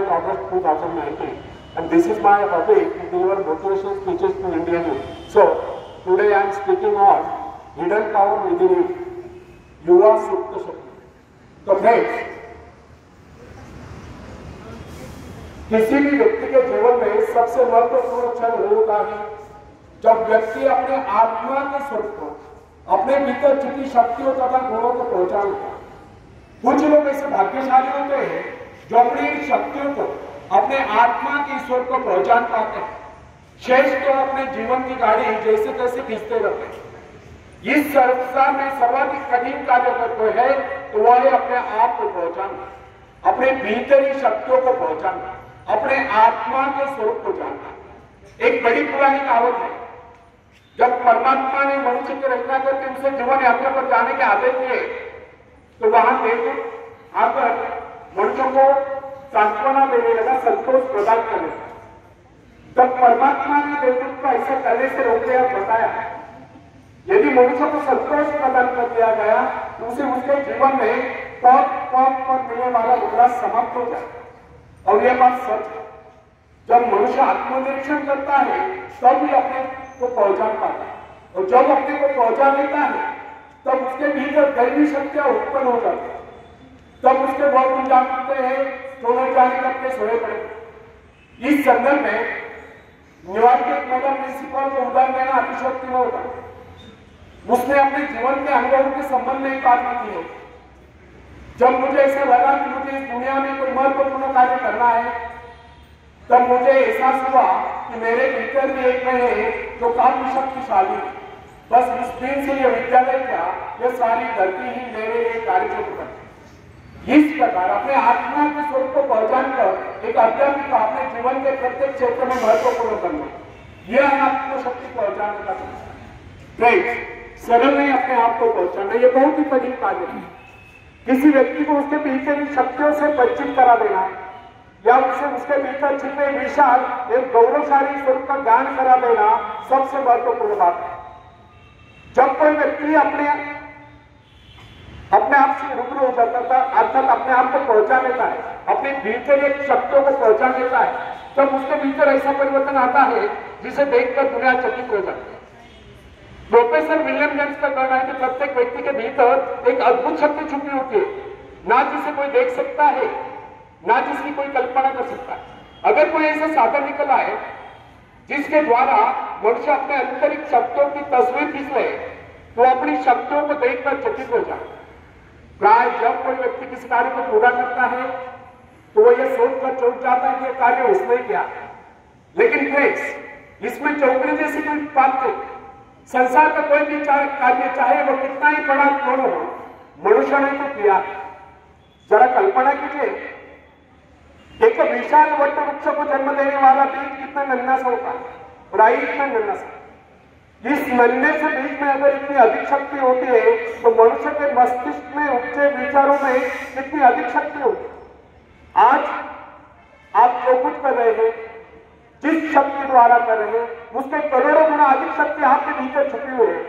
29th August 2019, and this is my hobby to deliver motivational speeches to Indian youth. So today I am speaking on hidden power within you, युवा सुप्त शक्ति. तो friends, किसी भी व्यक्ति के जीवन में सबसे महत्वपूर्ण क्षण होता है जब व्यक्ति अपने आत्मा के स्वरूप को, अपने भीतर छिपी शक्तियों तथा गुणों को पहचानता है. कुछ लोग ऐसे भाग्यशाली होते हैं जो अपनी इन शक्तियों को, अपने आत्मा के ईश्वर को पहचान पाते हैं. शेष तो अपने जीवन की गाड़ी जैसे तैसे खींचते रहते हैं. इस संसार में सर्वाधिक कठिन कार्य अगर कोई है तो वह है अपने आप को पहचानना, अपने भीतरी शक्तियों को पहचानना, अपने आत्मा के स्वरूप को जानना. एक बड़ी पुरानी कहावत है, जब परमात्मा ने मनुष्य की रचना करके उसे जीवन यात्रा पर जाने के आदेश दिए तो वहां देवदूत आकर मनुष्यों को सांत्वना देने लगा, संतोष प्रदान करने लगा. तब परमात्मा ने देवदूत को ऐसा करने से रोक दिया, बताया यदि मनुष्य को संतोष प्रदान कर दिया गया तो उसे उसके जीवन में पग पग पर मिलने वाला उल्लास समाप्त हो जाए. और यह बात सच है. जब मनुष्य आत्मनिरीक्षण करता है तब भी अपने को पहचान पाता है, और जब अपने को पहचान लेता है तब उसके भीतर दैवी शक्तियां उत्पन्न हो जाती है. तब उसके बहुत जानते हैं सोने जाने करके सोए पड़े. इस संदर्भ में न्यूयॉर्क के एक मैडम प्रिंसिपल को उदाहरण देना अतिशक्ति में होता. उसने अपने जीवन के अनुभव के संबंध में बात की है. जब मुझे ऐसा लगा कि मुझे इस दुनिया में कोई महत्वपूर्ण कार्य करना है तब मुझे एहसास हुआ कि मेरे भीतर भी एक है जो काफी शक्तिशाली है. बस उस दिन से यह विद्यालय क्या, यह सारी धरती ही मेरे लिए कार्य करती है. इस प्रकार अपने आत्मा के स्वरूप को पहचान कर एक अध्यात्म को अपने जीवन के प्रत्येक क्षेत्र में महत्वपूर्ण करना, यह है आत्मशक्ति पहचानने का तरीका. सरल नहीं अपने आप को पहचानना, यह बहुत ही कठिन कार्य है. किसी व्यक्ति को उसके भीतर शक्तियों से परिचित करा देना या उसे उसके भीतर छिपे विशाल एक गौरवशाली स्वरूप का ज्ञान करा देना सबसे महत्वपूर्ण बात है. जब कोई व्यक्ति अपने आप से रूबरू हो जाता था, अर्थात अपने आप को पहचान लेता है, अपने भीतर एक शक्तियों को पहचान लेता है, तब उसके भीतर ऐसा परिवर्तन आता है जिसे देखकर दुनिया चकित हो जाती है. प्रोफेसर विलियम जेम्स का कहना है कि प्रत्येक व्यक्ति के भीतर एक अद्भुत शक्ति छुपी होती है, ना जिसे कोई देख सकता है, ना जिसकी कोई कल्पना कर सकता है. अगर कोई ऐसा साधन निकला है जिसके द्वारा मनुष्य अपने आंतरिक शक्तियों की तस्वीर खींच ले तो अपनी शक्तियों को देखकर चकित हो जाए. प्राय जब कोई व्यक्ति किसी कार्य को पूरा करता है तो वह यह सोचकर चौंक जाता है कि यह कार्य उसने किया. लेकिन फ्रेंड्स, इसमें चौंकने जैसी कोई बात नहीं. संसार का कोई भी कार्य चाहे वो कितना ही बड़ा क्यों हो, मनुष्य ने तो किया. जरा कल्पना कीजिए, एक विशाल वट वृक्ष को जन्म देने वाला बीज कितना नन्हा सा होता है, और इतना नन्हा सा. इस नन्हे से बीज में अगर इतनी अधिक शक्ति होती है तो मनुष्य के मस्तिष्क में उपजे विचारों में कितनी अधिक शक्ति होती है. आज आप जो कुछ कर रहे हैं, जिस शक्ति द्वारा कर रहे हैं, उसके करोड़ों गुना अधिक शक्ति आपके भीतर छुपी हुई है.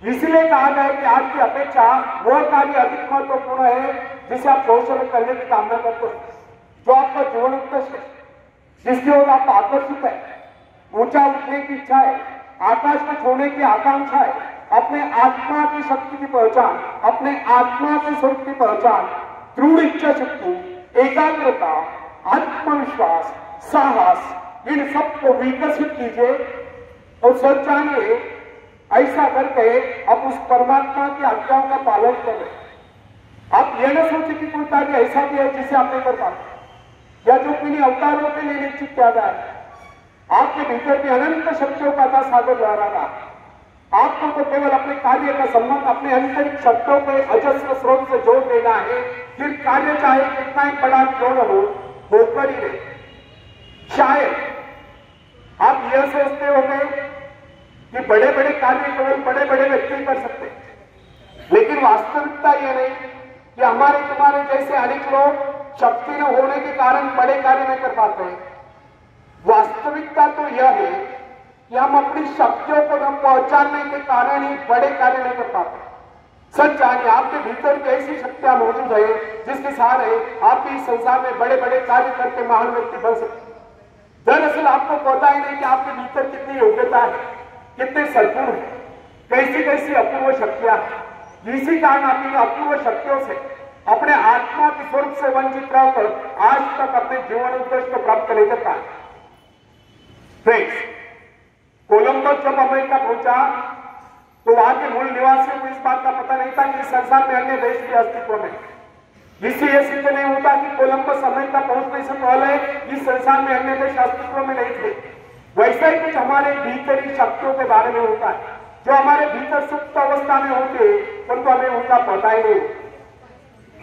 इसलिए कहा गया कि आज की अपेक्षा वह कार्य अधिक महत्वपूर्ण है जिसे आप भविष्य में करने की कामना करते हैं, जो आपका जीवन उद्देश्य है, जिसकी ओर आप आकर्षित है. ऊंचा उठने की इच्छा है, आकाश को छूने की आकांक्षा है, अपने आत्मा की शक्ति की पहचान, अपने आत्मा के स्वरूप की पहचान, दृढ़ इच्छा शक्ति, एकाग्रता, आत्मविश्वास, साहस, इन सबको विकसित कीजिए और सच जानिए ऐसा करके आप उस परमात्मा की आज्ञाओं का पालन कर रहे. आप यह न सोचे कि कोई कार्य ऐसा भी है जिसे आप नहीं कर पाते या जो किन्हीं अवतारों के लिए निश्चित किया जाए. आपके भीतर भी अनंत शक्तियों का था सागर लहरा रहा. आपको तो केवल अपने कार्य का संबंध अपने आंतरिक शक्तियों के अजस्र स्रोत से जोड़ देना है. फिर कार्य चाहे कितना ही बड़ा क्यों न हो, होकर ही रहे. शायद आप यह सोचते होंगे कि बड़े बड़े कार्य केवल बड़े बड़े व्यक्ति कर सकते हैं, लेकिन वास्तविकता यह नहीं कि हमारे तुम्हारे जैसे अनेक लोग शक्ति न होने के कारण बड़े कार्य नहीं कर पाते हैं. वास्तविकता तो यह है कि हम अपनी शक्तियों को न पहचानने के कारण ही बड़े कार्य नहीं कर पाते. सच जानिए आपके भीतर की ऐसी शक्तियां मौजूद है जिसके सहारे आप इस संसार में बड़े बड़े कार्य करके महान व्यक्ति बन सकते। दरअसल आपको पता ही नहीं कि आपके भीतर कितनी योग्यता है, कितने सद्गुण है, कैसी कैसी अपूर्व शक्तियां हैं। इसी कारण आप इन अपूर्व शक्तियों से अपने आत्मा के स्वरूप से वंचित रहकर आज तक अपने जीवन उद्देश्य को प्राप्त नहीं कर पाए। फ्रेंड्स, कोलंबस जब अमेरिका पहुंचा तो वहां के मूल निवासियों को इस बात का पता नहीं था कि इस संसार में अन्य देश भी अस्तित्व में। इससे यह सिद्ध नहीं होता कि कोलंबस अमेरिका पहुंचने से पहले इस संसार में अन्य देश अस्तित्व में नहीं थे। वैसा ही कुछ हमारे भीतरी शक्तियों के बारे में होता है जो हमारे भीतर सुप्त अवस्था में होते, परंतु हमें उनका पता ही नहीं।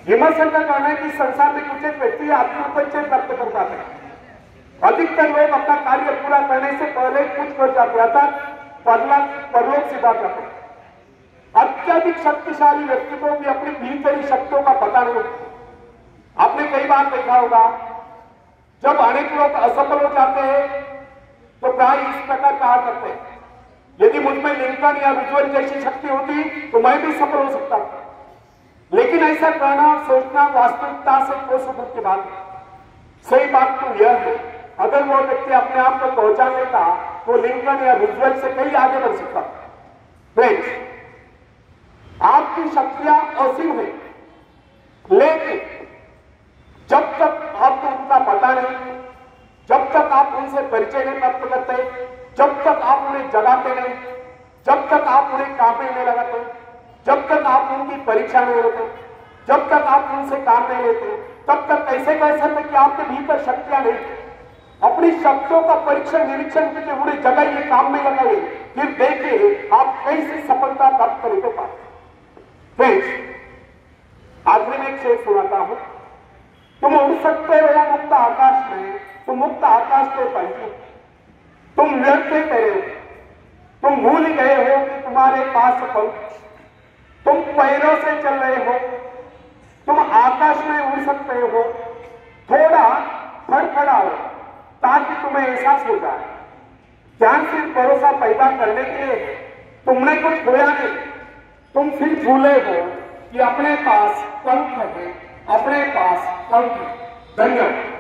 विमर्शन का कहना है कि संसार में कुछ एक व्यक्ति आत्मपरिचय प्राप्त कर पाते हैं। अधिकतर लोग अपना कार्य पूरा करने से पहले कुछ कर जाते, अर्थात परलोक सिद्धा जाते। अत्यधिक शक्तिशाली व्यक्ति को भी अपनी भीतरी शक्तियों का पता नहीं होता। आपने कई बार देखा होगा जब अनेक लोग असफल हो जाते हैं तो प्राय इस प्रकार कहा करते हैं, यदि मुझमें लिंकन या रूजवेल्ट जैसी शक्ति होती तो मैं भी सफल हो सकता था। लेकिन ऐसा कहना सोचना वास्तविकता से कोस दूर की बात है। सही बात तो यह है, अगर वो व्यक्ति अपने आप को पहचान लेता तो लिंकन या रूजवेल्ट से कहीं आगे बढ़ सकता। फ्रेंड्स, आपकी शक्तियां असीम है, लेकिन जब तक आपको उनका पता नहीं, जब तक आप उनसे परिचय नहीं प्राप्त करते, जब तक आप उन्हें जगाते नहीं, जब तक आप उन्हें काम में नहीं लगाते, जब तक आप उनकी परीक्षा नहीं लेते, जब तक आप उनसे काम नहीं लेते, तब तक कैसे कह सकते कि आपके भीतर शक्तियां नहीं। अपनी शक्तियों का परीक्षण निरीक्षण करके उन्हें जगाइए, काम में लगाइए, फिर देखिए आप कैसे सफलता प्राप्त करेंगे। फ्रेंड्स, आखिरी में एक शेर सुनाता हूं। तुम उड़ सकते हो मुक्त आकाश में, तुम मुक्त आकाश के पंछी, तुम व्यर्थ करे हो, तुम भूल गए हो कि तुम्हारे पास पंख, तुम पैरों से चल रहे हो, तुम आकाश में उड़ सकते हो। थोड़ा फड़फड़ाओ ताकि तुम्हें एहसास हो जाए। ध्यान से भरोसा पैदा करने के लिए तुमने कुछ खोया नहीं, तुम सिर्फ भूले हो कि अपने पास पंख है, अपने पास पंख है। धन्यवाद।